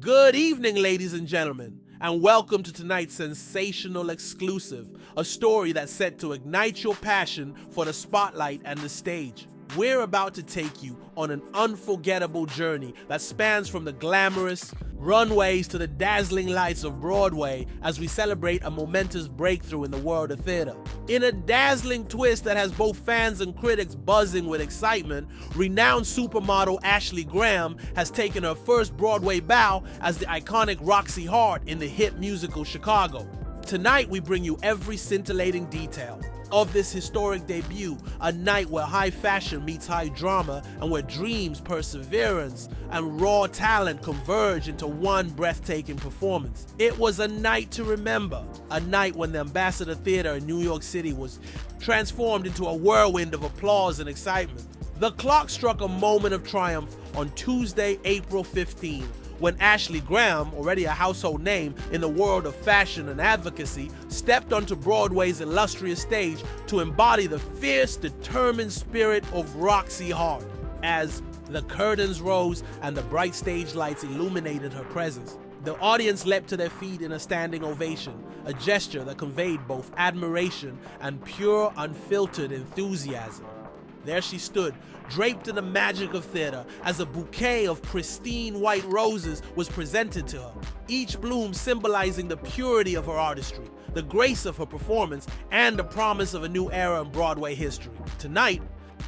Good evening, ladies and gentlemen, and welcome to tonight's sensational exclusive, a story that's set to ignite your passion for the spotlight and the stage. We're about to take you on an unforgettable journey that spans from the glamorous runways to the dazzling lights of Broadway as we celebrate a momentous breakthrough in the world of theater. In a dazzling twist that has both fans and critics buzzing with excitement, renowned supermodel Ashley Graham has taken her first Broadway bow as the iconic Roxie Hart in the hit musical Chicago. Tonight we bring you every scintillating detail of this historic debut, a night where high fashion meets high drama and where dreams, perseverance, and raw talent converge into one breathtaking performance. It was a night to remember, a night when the Ambassador Theater in New York City was transformed into a whirlwind of applause and excitement. The clock struck a moment of triumph on Tuesday, April 15, when Ashley Graham, already a household name in the world of fashion and advocacy, stepped onto Broadway's illustrious stage to embody the fierce, determined spirit of Roxie Hart. As the curtains rose and the bright stage lights illuminated her presence, the audience leapt to their feet in a standing ovation, a gesture that conveyed both admiration and pure, unfiltered enthusiasm. There she stood, draped in the magic of theater, as a bouquet of pristine white roses was presented to her, each bloom symbolizing the purity of her artistry, the grace of her performance, and the promise of a new era in Broadway history. Tonight,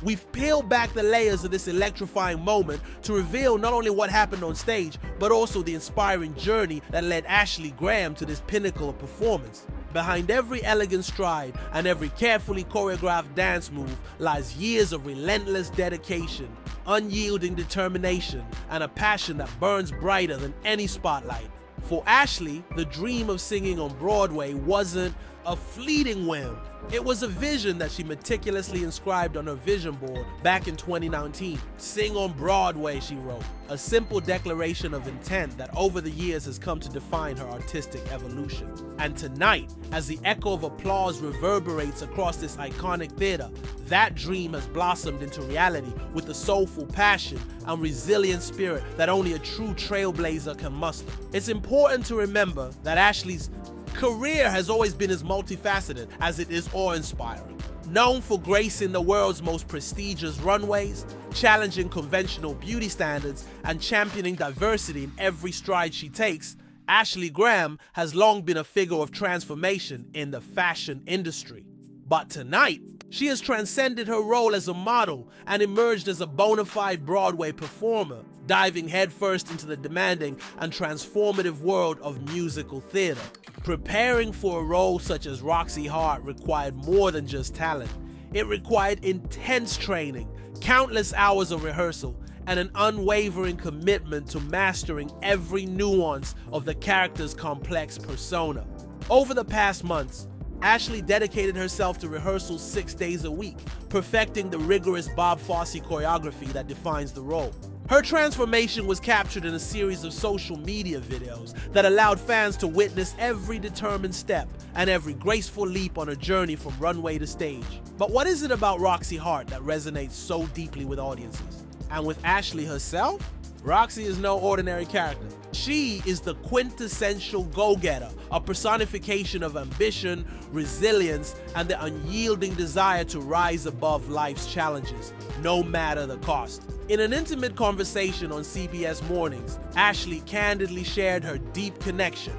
we've peeled back the layers of this electrifying moment to reveal not only what happened on stage, but also the inspiring journey that led Ashley Graham to this pinnacle of performance. Behind every elegant stride and every carefully choreographed dance move lies years of relentless dedication, unyielding determination, and a passion that burns brighter than any spotlight. For Ashley, the dream of singing on Broadway wasn't a fleeting whim. It was a vision that she meticulously inscribed on her vision board back in 2019. "Sing on Broadway," she wrote, a simple declaration of intent that over the years has come to define her artistic evolution. And tonight, as the echo of applause reverberates across this iconic theater, that dream has blossomed into reality with the soulful passion and resilient spirit that only a true trailblazer can muster. It's important to remember that Ashley's career has always been as multifaceted as it is awe-inspiring. Known for gracing the world's most prestigious runways, challenging conventional beauty standards, and championing diversity in every stride she takes, Ashley Graham has long been a figure of transformation in the fashion industry. But tonight, she has transcended her role as a model and emerged as a bona fide Broadway performer, diving headfirst into the demanding and transformative world of musical theater. Preparing for a role such as Roxie Hart required more than just talent. It required intense training, countless hours of rehearsal, and an unwavering commitment to mastering every nuance of the character's complex persona. Over the past months, Ashley dedicated herself to rehearsals 6 days a week, perfecting the rigorous Bob Fosse choreography that defines the role. Her transformation was captured in a series of social media videos that allowed fans to witness every determined step and every graceful leap on her journey from runway to stage. But what is it about Roxie Hart that resonates so deeply with audiences? And with Ashley herself? Roxie is no ordinary character. She is the quintessential go-getter, a personification of ambition, resilience, and the unyielding desire to rise above life's challenges, no matter the cost. In an intimate conversation on CBS Mornings, Ashley candidly shared her deep connection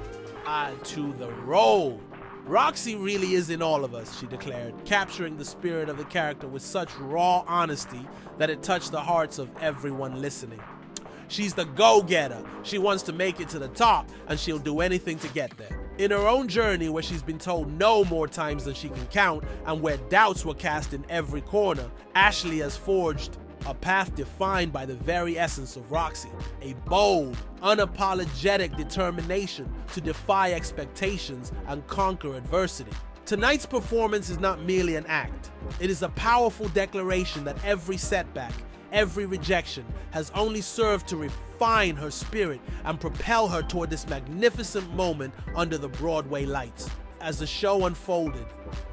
to the role. "Roxie really is in all of us," she declared, capturing the spirit of the character with such raw honesty that it touched the hearts of everyone listening. She's the go-getter. She wants to make it to the top, and she'll do anything to get there. In her own journey, where she's been told no more times than she can count, and where doubts were cast in every corner, Ashley has forged a path defined by the very essence of Roxie, a bold, unapologetic determination to defy expectations and conquer adversity. Tonight's performance is not merely an act. It is a powerful declaration that every setback, every rejection has only served to refine her spirit and propel her toward this magnificent moment under the Broadway lights. as the show unfolded.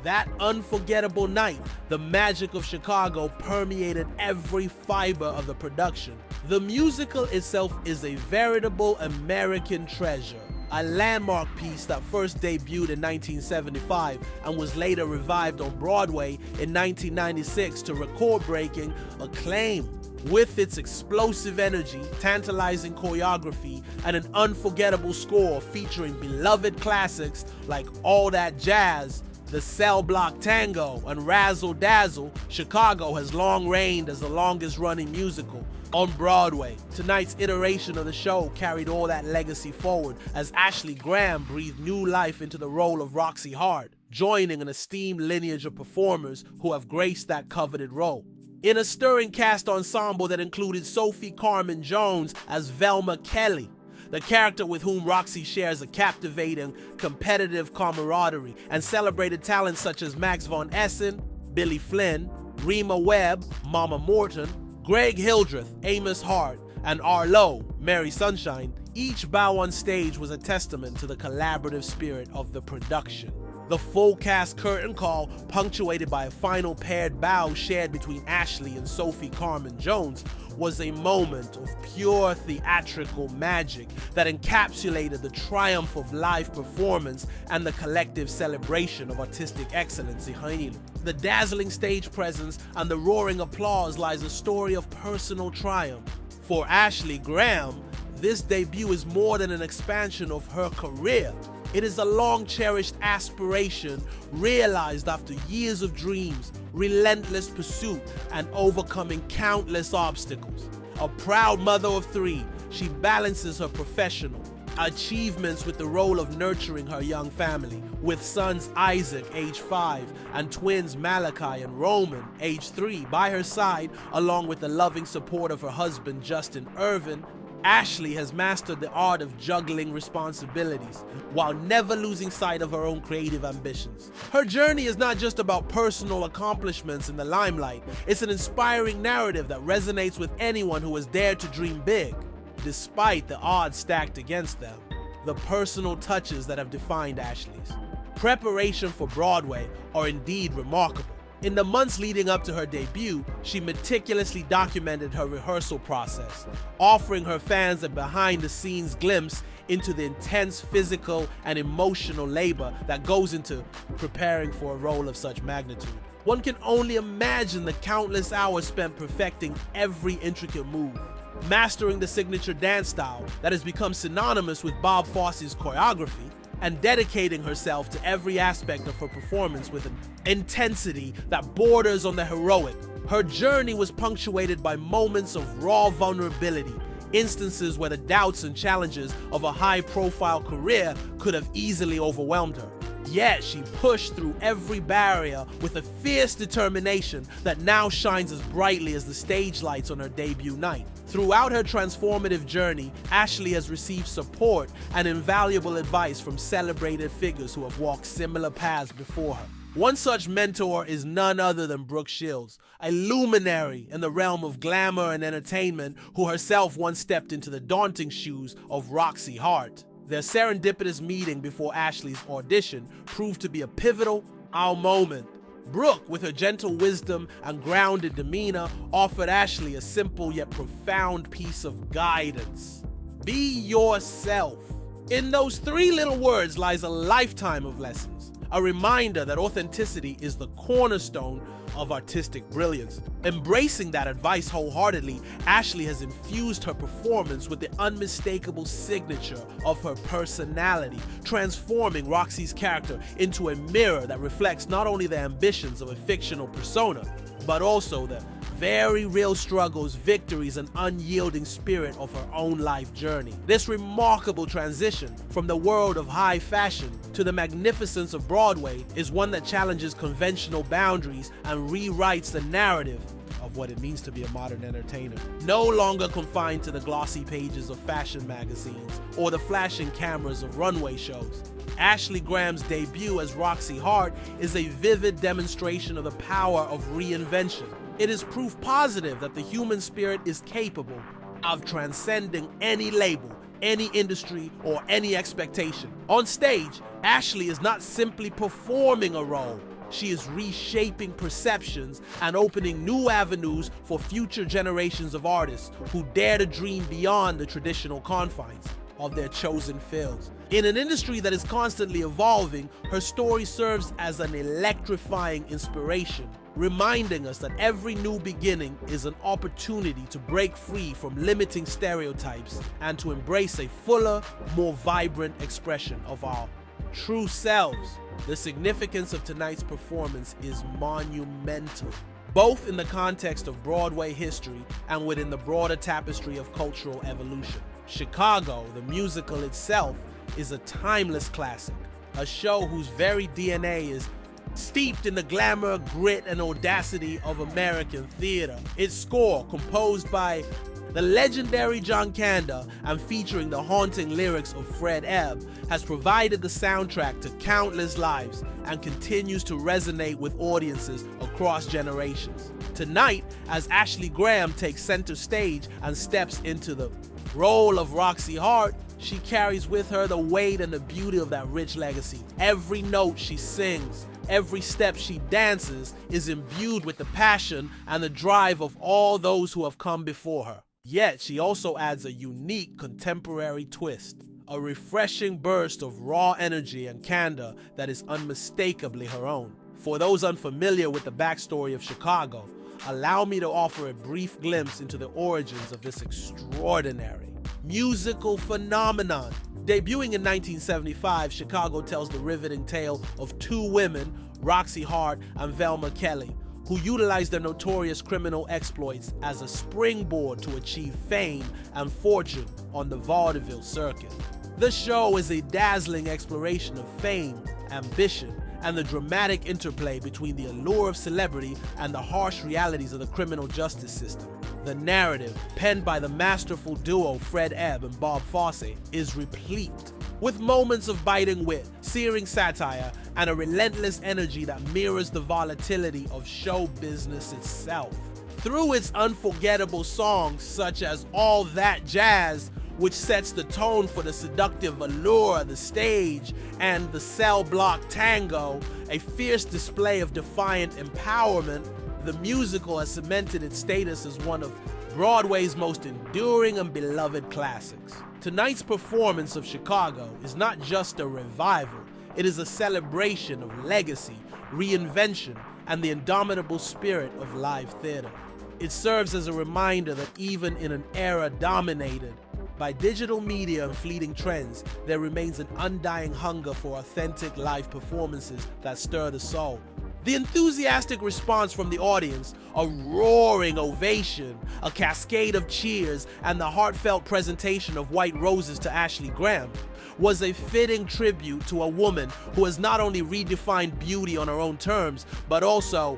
That unforgettable night, the magic of Chicago permeated every fiber of the production. The musical itself is a veritable American treasure, a landmark piece that first debuted in 1975 and was later revived on Broadway in 1996 to record-breaking acclaim. With its explosive energy, tantalizing choreography, and an unforgettable score featuring beloved classics like All That Jazz, The Cell Block Tango, and Razzle Dazzle, Chicago has long reigned as the longest-running musical on Broadway. Tonight's iteration of the show carried all that legacy forward as Ashley Graham breathed new life into the role of Roxie Hart, joining an esteemed lineage of performers who have graced that coveted role. In a stirring cast ensemble that included Sophie Carmen-Jones as Velma Kelly, the character with whom Roxie shares a captivating, competitive camaraderie, and celebrated talents such as Max von Essen, Billy Flynn, Rima Webb, Mama Morton, Greg Hildreth, Amos Hart, and Arlo, Mary Sunshine, each bow on stage was a testament to the collaborative spirit of the production. The full cast curtain call, punctuated by a final paired bow shared between Ashley and Sophie Carmen-Jones, was a moment of pure theatrical magic that encapsulated the triumph of live performance and the collective celebration of artistic excellence. The dazzling stage presence and the roaring applause lies a story of personal triumph. For Ashley Graham, this debut is more than an expansion of her career. It is a long-cherished aspiration realized after years of dreams, relentless pursuit, and overcoming countless obstacles. A proud mother of three, she balances her professional achievements with the role of nurturing her young family, with sons Isaac, age 5, and twins Malachi and Roman, age 3, by her side, along with the loving support of her husband Justin Irvin. Ashley has mastered the art of juggling responsibilities while never losing sight of her own creative ambitions. Her journey is not just about personal accomplishments in the limelight, it's an inspiring narrative that resonates with anyone who has dared to dream big, despite the odds stacked against them. The personal touches that have defined Ashley's preparation for Broadway are indeed remarkable. In the months leading up to her debut, she meticulously documented her rehearsal process, offering her fans a behind-the-scenes glimpse into the intense physical and emotional labor that goes into preparing for a role of such magnitude. One can only imagine the countless hours spent perfecting every intricate move, mastering the signature dance style that has become synonymous with Bob Fosse's choreography, and dedicating herself to every aspect of her performance with an intensity that borders on the heroic. Her journey was punctuated by moments of raw vulnerability, instances where the doubts and challenges of a high-profile career could have easily overwhelmed her. Yet she pushed through every barrier with a fierce determination that now shines as brightly as the stage lights on her debut night. Throughout her transformative journey, Ashley has received support and invaluable advice from celebrated figures who have walked similar paths before her. One such mentor is none other than Brooke Shields, a luminary in the realm of glamour and entertainment who herself once stepped into the daunting shoes of Roxie Hart. Their serendipitous meeting before Ashley's audition proved to be a pivotal moment. Brooke, with her gentle wisdom and grounded demeanor, offered Ashley a simple yet profound piece of guidance. Be yourself. In those 3 little words lies a lifetime of lessons, a reminder that authenticity is the cornerstone of artistic brilliance. Embracing that advice wholeheartedly, Ashley has infused her performance with the unmistakable signature of her personality, transforming Roxie's character into a mirror that reflects not only the ambitions of a fictional persona, but also the very real struggles, victories, and unyielding spirit of her own life journey. This remarkable transition from the world of high fashion to the magnificence of Broadway is one that challenges conventional boundaries and rewrites the narrative of what it means to be a modern entertainer. No longer confined to the glossy pages of fashion magazines or the flashing cameras of runway shows, Ashley Graham's debut as Roxie Hart is a vivid demonstration of the power of reinvention. It is proof positive that the human spirit is capable of transcending any label, any industry or any expectation. On stage, Ashley is not simply performing a role. She is reshaping perceptions and opening new avenues for future generations of artists who dare to dream beyond the traditional confines of their chosen fields. In an industry that is constantly evolving, her story serves as an electrifying inspiration, reminding us that every new beginning is an opportunity to break free from limiting stereotypes and to embrace a fuller, more vibrant expression of our true selves. The significance of tonight's performance is monumental, both in the context of Broadway history and within the broader tapestry of cultural evolution. Chicago, the musical itself, is a timeless classic, a show whose very DNA is steeped in the glamour, grit, and audacity of American theater. Its score, composed by the legendary John Kander and featuring the haunting lyrics of Fred Ebb, has provided the soundtrack to countless lives and continues to resonate with audiences across generations. Tonight, as Ashley Graham takes center stage and steps into the role of Roxie Hart, she carries with her the weight and the beauty of that rich legacy. Every note she sings, every step she dances is imbued with the passion and the drive of all those who have come before her. Yet she also adds a unique contemporary twist, a refreshing burst of raw energy and candor that is unmistakably her own. For those unfamiliar with the backstory of Chicago, allow me to offer a brief glimpse into the origins of this extraordinary musical phenomenon. Debuting in 1975, Chicago tells the riveting tale of two women, Roxie Hart and Velma Kelly, who utilized their notorious criminal exploits as a springboard to achieve fame and fortune on the vaudeville circuit. The show is a dazzling exploration of fame, ambition, and the dramatic interplay between the allure of celebrity and the harsh realities of the criminal justice system. The narrative, penned by the masterful duo Fred Ebb and Bob Fosse, is replete with moments of biting wit, searing satire, and a relentless energy that mirrors the volatility of show business itself. Through its unforgettable songs such as All That Jazz, which sets the tone for the seductive allure of the stage, and the Cell Block Tango, a fierce display of defiant empowerment, the musical has cemented its status as one of Broadway's most enduring and beloved classics. Tonight's performance of Chicago is not just a revival, it is a celebration of legacy, reinvention, and the indomitable spirit of live theater. It serves as a reminder that even in an era dominated by digital media and fleeting trends, there remains an undying hunger for authentic live performances that stir the soul. The enthusiastic response from the audience, a roaring ovation, a cascade of cheers, and the heartfelt presentation of white roses to Ashley Graham was a fitting tribute to a woman who has not only redefined beauty on her own terms, but also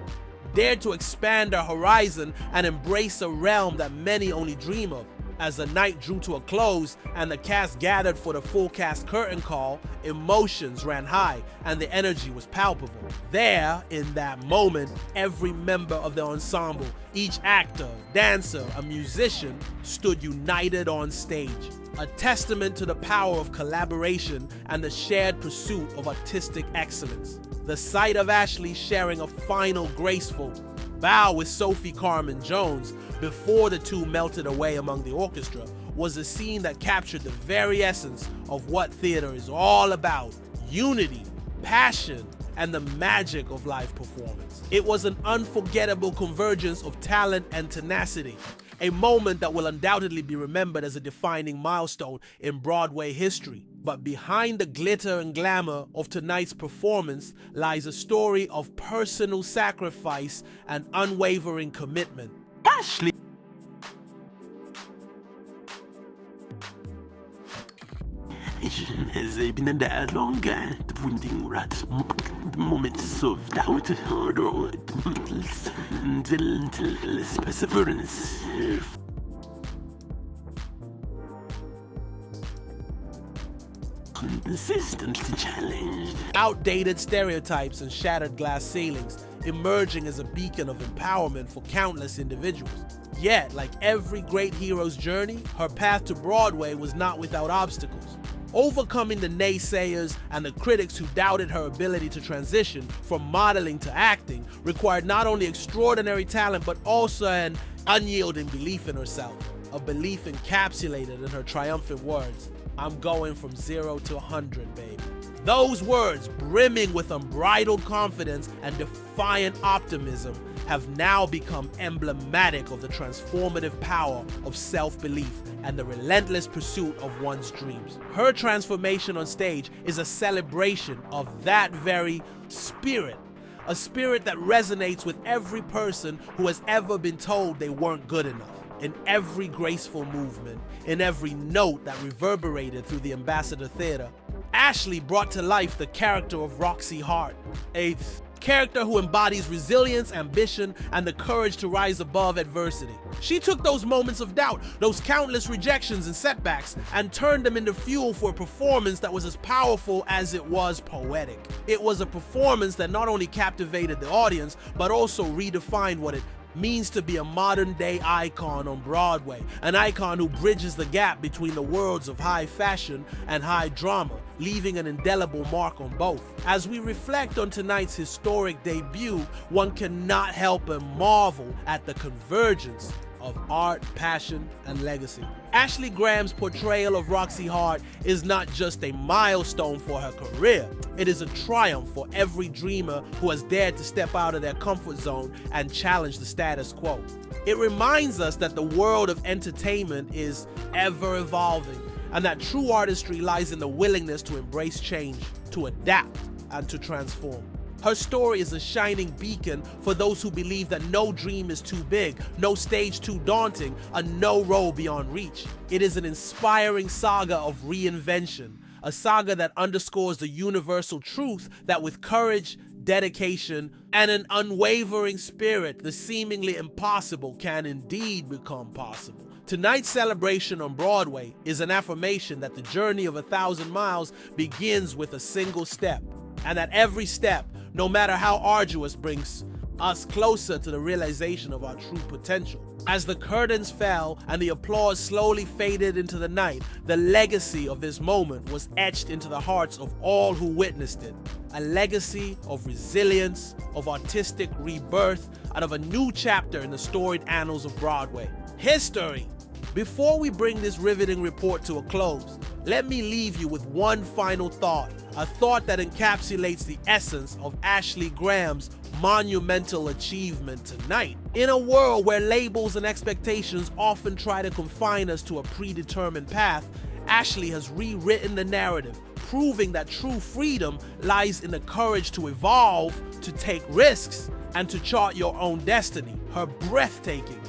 dared to expand her horizon and embrace a realm that many only dream of. As the night drew to a close and the cast gathered for the full cast curtain call, emotions ran high and the energy was palpable. There, in that moment, every member of the ensemble, each actor, dancer, and musician stood united on stage, a testament to the power of collaboration and the shared pursuit of artistic excellence. The sight of Ashley sharing a final graceful bow with Sophie Carmen-Jones before the two melted away among the orchestra was a scene that captured the very essence of what theater is all about: unity, passion, and the magic of live performance. It was an unforgettable convergence of talent and tenacity, a moment that will undoubtedly be remembered as a defining milestone in Broadway history. But behind the glitter and glamour of tonight's performance lies a story of personal sacrifice and unwavering commitment. Ashley! Has been a dialogue, pointing at moments of doubt or relentless perseverance. Consistently challenged. Outdated stereotypes and shattered glass ceilings, emerging as a beacon of empowerment for countless individuals. Yet, like every great hero's journey, her path to Broadway was not without obstacles. Overcoming the naysayers and the critics who doubted her ability to transition from modeling to acting required not only extraordinary talent but also an unyielding belief in herself, a belief encapsulated in her triumphant words, "I'm going from 0 to 100, baby." Those words, brimming with unbridled confidence and defiant optimism, have now become emblematic of the transformative power of self-belief and the relentless pursuit of one's dreams. Her transformation on stage is a celebration of that very spirit, a spirit that resonates with every person who has ever been told they weren't good enough. In every graceful movement, in every note that reverberated through the Ambassador Theater, Ashley brought to life the character of Roxie Hart, a character who embodies resilience, ambition, and the courage to rise above adversity. She took those moments of doubt, those countless rejections and setbacks, and turned them into fuel for a performance that was as powerful as it was poetic. It was a performance that not only captivated the audience, but also redefined what it means to be a modern-day icon on Broadway, an icon who bridges the gap between the worlds of high fashion and high drama, leaving an indelible mark on both. As we reflect on tonight's historic debut, one cannot help but marvel at the convergence of art, passion, and legacy. Ashley Graham's portrayal of Roxie Hart is not just a milestone for her career, it is a triumph for every dreamer who has dared to step out of their comfort zone and challenge the status quo. It reminds us that the world of entertainment is ever evolving, and that true artistry lies in the willingness to embrace change, to adapt, and to transform. Her story is a shining beacon for those who believe that no dream is too big, no stage too daunting, and no role beyond reach. It is an inspiring saga of reinvention, a saga that underscores the universal truth that with courage, dedication, and an unwavering spirit, the seemingly impossible can indeed become possible. Tonight's celebration on Broadway is an affirmation that the journey of 1,000 miles begins with a single step, and that every step, no matter how arduous, brings us closer to the realization of our true potential. As the curtains fell and the applause slowly faded into the night, the legacy of this moment was etched into the hearts of all who witnessed it. A legacy of resilience, of artistic rebirth, and of a new chapter in the storied annals of Broadway. History! Before we bring this riveting report to a close, let me leave you with one final thought, a thought that encapsulates the essence of Ashley Graham's monumental achievement tonight. In a world where labels and expectations often try to confine us to a predetermined path, Ashley has rewritten the narrative, proving that true freedom lies in the courage to evolve, to take risks, and to chart your own destiny. Her breathtaking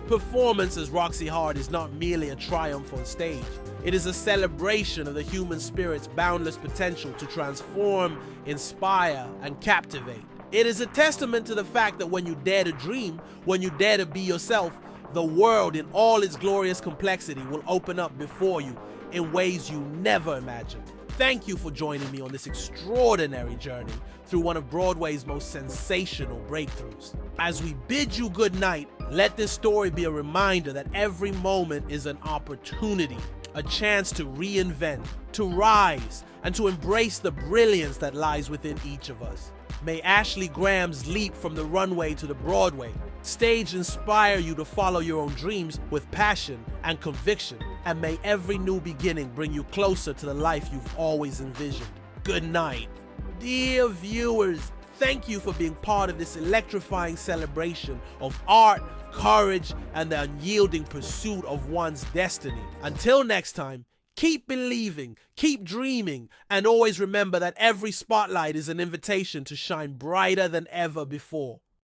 performance as Roxie Hart is not merely a triumph on stage. It is a celebration of the human spirit's boundless potential to transform, inspire, and captivate. It is a testament to the fact that when you dare to dream, when you dare to be yourself, the world in all its glorious complexity will open up before you in ways you never imagined. Thank you for joining me on this extraordinary journey through one of Broadway's most sensational breakthroughs. As we bid you good night, let this story be a reminder that every moment is an opportunity, a chance to reinvent, to rise, and to embrace the brilliance that lies within each of us. May Ashley Graham's leap from the runway to the Broadway stage inspire you to follow your own dreams with passion and conviction, and may every new beginning bring you closer to the life you've always envisioned. Good night. Dear viewers, thank you for being part of this electrifying celebration of art, courage, and the unyielding pursuit of one's destiny. Until next time, keep believing, keep dreaming, and always remember that every spotlight is an invitation to shine brighter than ever before.